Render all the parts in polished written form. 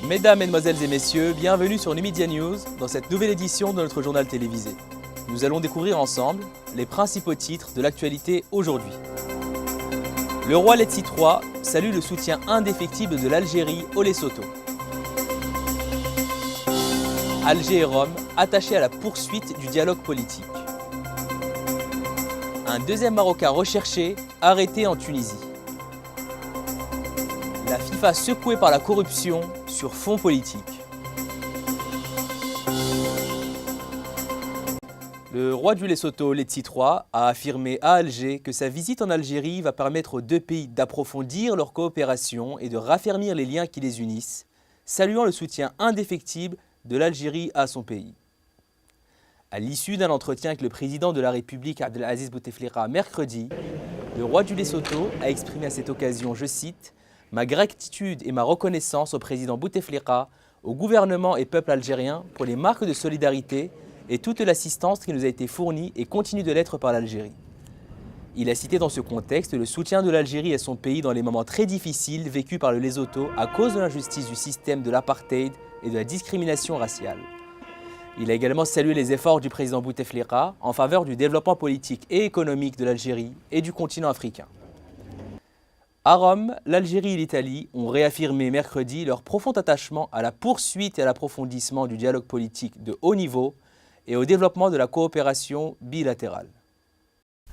Mesdames, Mesdemoiselles et Messieurs, bienvenue sur Numidia News dans cette nouvelle édition de notre journal télévisé. Nous allons découvrir ensemble les principaux titres de l'actualité aujourd'hui. Le roi Letzi III salue le soutien indéfectible de l'Algérie au Lesotho. Alger et Rome attachés à la poursuite du dialogue politique. Un deuxième Marocain recherché, arrêté en Tunisie. La FIFA secouée par la corruption sur fond politique. Le roi du Lesotho, Letzi III, a affirmé à Alger que sa visite en Algérie va permettre aux deux pays d'approfondir leur coopération et de raffermir les liens qui les unissent, saluant le soutien indéfectible de l'Algérie à son pays. À l'issue d'un entretien avec le président de la République, Abdelaziz Bouteflika, mercredi, le roi du Lesotho a exprimé à cette occasion, je cite, « Ma gratitude et ma reconnaissance au président Bouteflika, au gouvernement et peuple algérien pour les marques de solidarité et toute l'assistance qui nous a été fournie et continue de l'être par l'Algérie. » Il a cité dans ce contexte le soutien de l'Algérie à son pays dans les moments très difficiles vécus par le Lesotho à cause de l'injustice du système de l'apartheid et de la discrimination raciale. Il a également salué les efforts du président Bouteflika en faveur du développement politique et économique de l'Algérie et du continent africain. À Rome, l'Algérie et l'Italie ont réaffirmé mercredi leur profond attachement à la poursuite et à l'approfondissement du dialogue politique de haut niveau et au développement de la coopération bilatérale.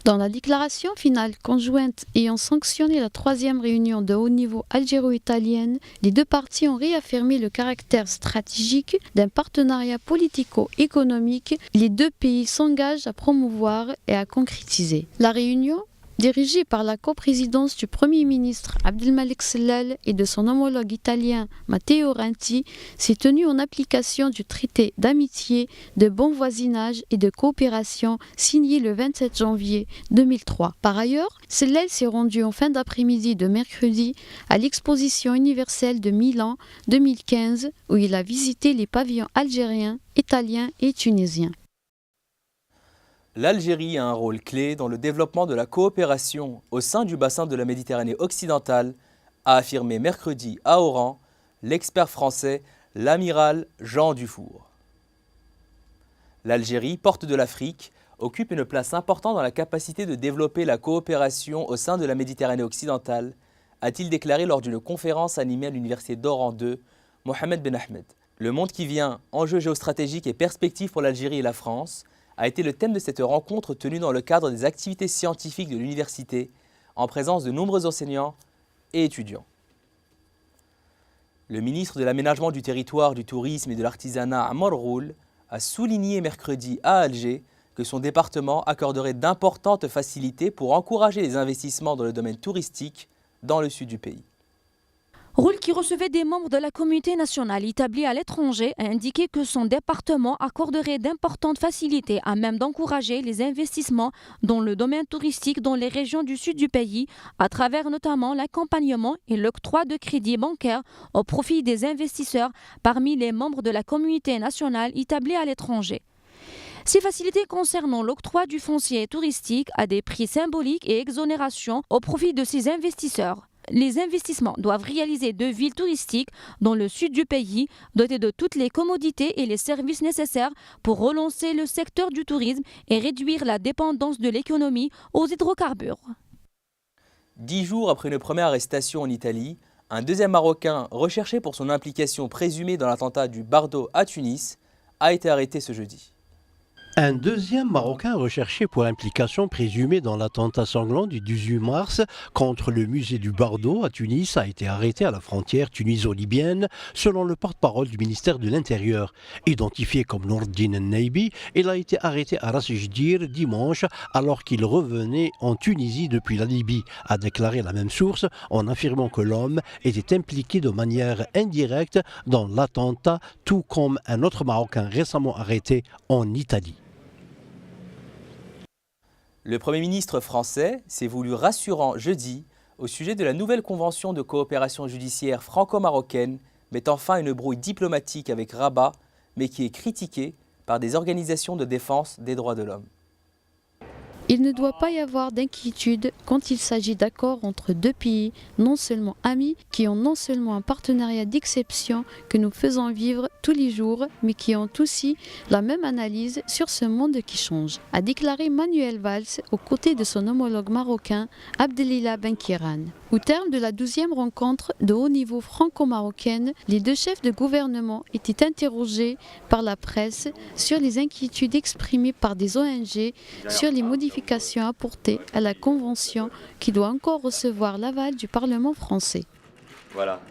Dans la déclaration finale conjointe ayant sanctionné la troisième réunion de haut niveau algéro-italienne, les deux parties ont réaffirmé le caractère stratégique d'un partenariat politico-économique. Les deux pays s'engagent à promouvoir et à concrétiser. La réunion, dirigée par la coprésidence du Premier ministre Abdelmalek Sellal et de son homologue italien Matteo Renzi, s'est tenue en application du traité d'amitié, de bon voisinage et de coopération signé le 27 janvier 2003. Par ailleurs, Sellal s'est rendu en fin d'après-midi de mercredi à l'exposition universelle de Milan 2015 où il a visité les pavillons algériens, italiens et tunisiens. L'Algérie a un rôle clé dans le développement de la coopération au sein du bassin de la Méditerranée occidentale, a affirmé mercredi à Oran l'expert français, l'amiral Jean Dufour. L'Algérie, porte de l'Afrique, occupe une place importante dans la capacité de développer la coopération au sein de la Méditerranée occidentale, a-t-il déclaré lors d'une conférence animée à l'université d'Oran 2, Mohamed Ben Ahmed. Le monde qui vient, enjeux géostratégiques et perspectives pour l'Algérie et la France, a été le thème de cette rencontre tenue dans le cadre des activités scientifiques de l'université, en présence de nombreux enseignants et étudiants. Le ministre de l'Aménagement du Territoire, du Tourisme et de l'Artisanat, Amr Roul, a souligné mercredi à Alger que son département accorderait d'importantes facilités pour encourager les investissements dans le domaine touristique dans le sud du pays. Roul, qui recevait des membres de la communauté nationale établie à l'étranger, a indiqué que son département accorderait d'importantes facilités à même d'encourager les investissements dans le domaine touristique dans les régions du sud du pays, à travers notamment l'accompagnement et l'octroi de crédits bancaires au profit des investisseurs parmi les membres de la communauté nationale établie à l'étranger. Ces facilités concernant l'octroi du foncier touristique à des prix symboliques et exonérations au profit de ces investisseurs. Les investissements doivent réaliser deux villes touristiques dans le sud du pays, dotées de toutes les commodités et les services nécessaires pour relancer le secteur du tourisme et réduire la dépendance de l'économie aux hydrocarbures. 10 jours après une première arrestation en Italie, un deuxième Marocain recherché pour son implication présumée dans l'attentat du Bardo à Tunis a été arrêté ce jeudi. Un deuxième Marocain recherché pour implication présumée dans l'attentat sanglant du 18 mars contre le musée du Bardo à Tunis a été arrêté à la frontière tuniso-libyenne selon le porte-parole du ministère de l'Intérieur. Identifié comme Nourdine Neibi, il a été arrêté à Ras Jdir dimanche alors qu'il revenait en Tunisie depuis la Libye, a déclaré la même source en affirmant que l'homme était impliqué de manière indirecte dans l'attentat, tout comme un autre Marocain récemment arrêté en Italie. Le Premier ministre français s'est voulu rassurant jeudi au sujet de la nouvelle convention de coopération judiciaire franco-marocaine mettant fin à une brouille diplomatique avec Rabat, mais qui est critiquée par des organisations de défense des droits de l'homme. Il ne doit pas y avoir d'inquiétude quand il s'agit d'accords entre deux pays non seulement amis, qui ont non seulement un partenariat d'exception que nous faisons vivre tous les jours, mais qui ont aussi la même analyse sur ce monde qui change, a déclaré Manuel Valls aux côtés de son homologue marocain Abdelila Benkiran. Au terme de la 12e rencontre de haut niveau franco-marocaine, les deux chefs de gouvernement étaient interrogés par la presse sur les inquiétudes exprimées par des ONG sur les modifications apportées à la Convention qui doit encore recevoir l'aval du Parlement français. Voilà.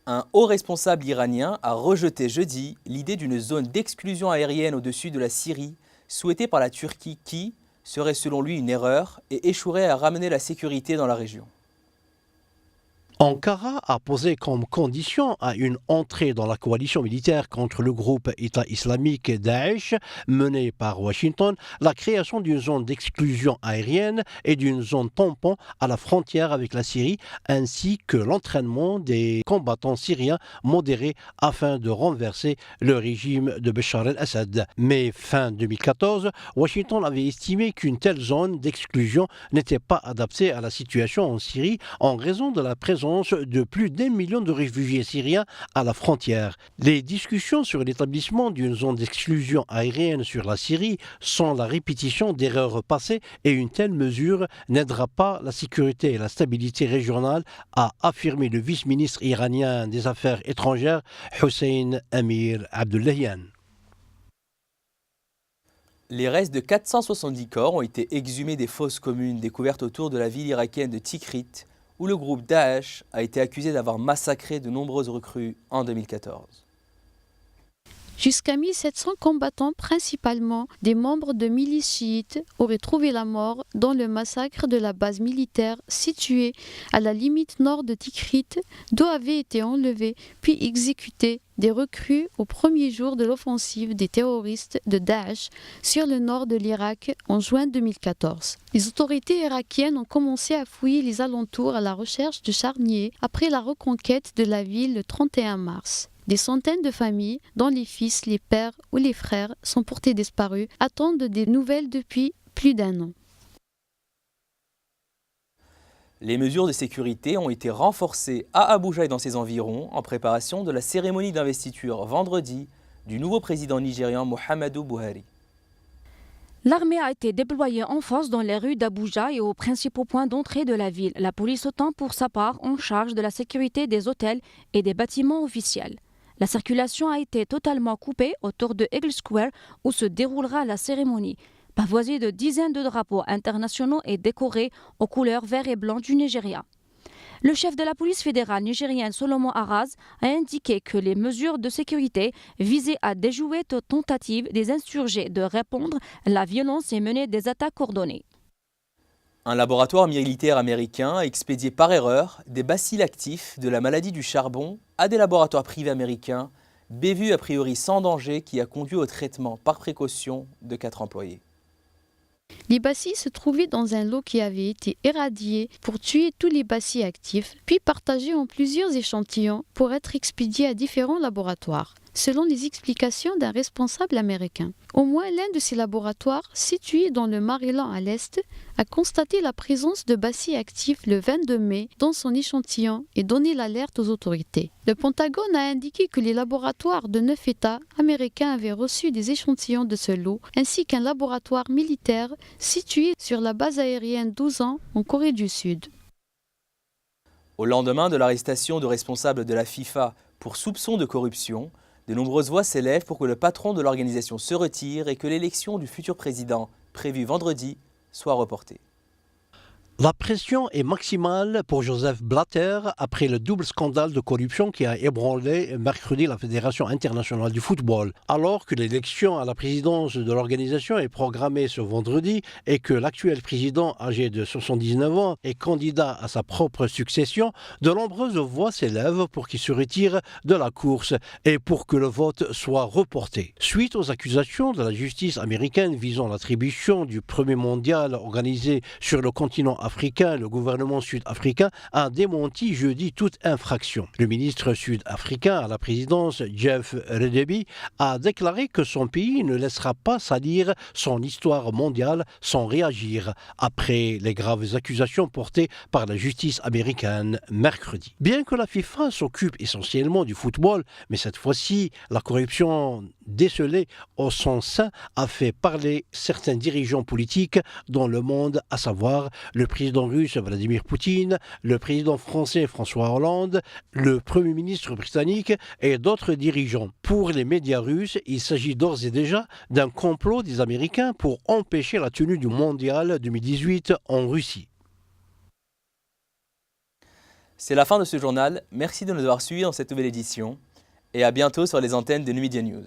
Un haut responsable iranien a rejeté jeudi l'idée d'une zone d'exclusion aérienne au-dessus de la Syrie, souhaitée par la Turquie qui serait selon lui une erreur et échouerait à ramener la sécurité dans la région. Ankara a posé comme condition à une entrée dans la coalition militaire contre le groupe État islamique Daesh menée par Washington la création d'une zone d'exclusion aérienne et d'une zone tampon à la frontière avec la Syrie ainsi que l'entraînement des combattants syriens modérés afin de renverser le régime de Bachar el-Assad. Mais fin 2014, Washington avait estimé qu'une telle zone d'exclusion n'était pas adaptée à la situation en Syrie en raison de la présence de plus d'1 million de réfugiés syriens à la frontière. Les discussions sur l'établissement d'une zone d'exclusion aérienne sur la Syrie sont la répétition d'erreurs passées et une telle mesure n'aidera pas la sécurité et la stabilité régionale, a affirmé le vice-ministre iranien des Affaires étrangères Hossein Amir Abdullahian. Les restes de 470 corps ont été exhumés des fosses communes découvertes autour de la ville irakienne de Tikrit, où le groupe Daesh a été accusé d'avoir massacré de nombreuses recrues en 2014. Jusqu'à 1700 combattants, principalement des membres de milices chiites, auraient trouvé la mort dans le massacre de la base militaire située à la limite nord de Tikrit, d'où avaient été enlevés puis exécutés des recrues au premier jour de l'offensive des terroristes de Daesh sur le nord de l'Irak en juin 2014. Les autorités irakiennes ont commencé à fouiller les alentours à la recherche de charniers après la reconquête de la ville le 31 mars. Des centaines de familles, dont les fils, les pères ou les frères, sont portés disparus, attendent des nouvelles depuis plus d'1 an. Les mesures de sécurité ont été renforcées à Abuja et dans ses environs en préparation de la cérémonie d'investiture vendredi du nouveau président nigérian Muhammadu Buhari. L'armée a été déployée en force dans les rues d'Abuja et aux principaux points d'entrée de la ville. La police étant pour sa part en charge de la sécurité des hôtels et des bâtiments officiels. La circulation a été totalement coupée autour de Eagle Square où se déroulera la cérémonie. Pavoisée de dizaines de drapeaux internationaux et décorés aux couleurs vert et blanc du Nigeria. Le chef de la police fédérale nigérienne Solomon Araz a indiqué que les mesures de sécurité visaient à déjouer toute tentative des insurgés de répondre à la violence et mener des attaques coordonnées. Un laboratoire militaire américain a expédié par erreur des bacilles actifs de la maladie du charbon à des laboratoires privés américains, bévus a priori sans danger qui a conduit au traitement par précaution de 4 employés. Les bacilles se trouvaient dans un lot qui avait été éradié pour tuer tous les bacilles actifs, puis partagés en plusieurs échantillons pour être expédiés à différents laboratoires, selon les explications d'un responsable américain. Au moins l'un de ces laboratoires, situé dans le Maryland à l'est, a constaté la présence de bacilles actifs le 22 mai dans son échantillon et donné l'alerte aux autorités. Le Pentagone a indiqué que les laboratoires de 9 États américains avaient reçu des échantillons de ce lot, ainsi qu'un laboratoire militaire situé sur la base aérienne 12 ans en Corée du Sud. Au lendemain de l'arrestation de responsables de la FIFA pour soupçon de corruption, de nombreuses voix s'élèvent pour que le patron de l'organisation se retire et que l'élection du futur président, prévue vendredi, soit reportée. La pression est maximale pour Joseph Blatter après le double scandale de corruption qui a ébranlé mercredi la Fédération internationale du football. Alors que l'élection à la présidence de l'organisation est programmée ce vendredi et que l'actuel président, âgé de 79 ans, est candidat à sa propre succession, de nombreuses voix s'élèvent pour qu'il se retire de la course et pour que le vote soit reporté. Suite aux accusations de la justice américaine visant l'attribution du premier mondial organisé sur le continent africain sud-africain, le gouvernement sud-africain a démenti jeudi toute infraction. Le ministre sud-africain à la présidence, Jeff Radebe, a déclaré que son pays ne laissera pas salir son histoire mondiale sans réagir après les graves accusations portées par la justice américaine mercredi. Bien que la FIFA s'occupe essentiellement du football, mais cette fois-ci, la corruption décelée au son sein a fait parler certains dirigeants politiques dans le monde, à savoir le président russe Vladimir Poutine, le président français François Hollande, le premier ministre britannique et d'autres dirigeants. Pour les médias russes, il s'agit d'ores et déjà d'un complot des Américains pour empêcher la tenue du Mondial 2018 en Russie. C'est la fin de ce journal. Merci de nous avoir suivis dans cette nouvelle édition et à bientôt sur les antennes de Numidia News.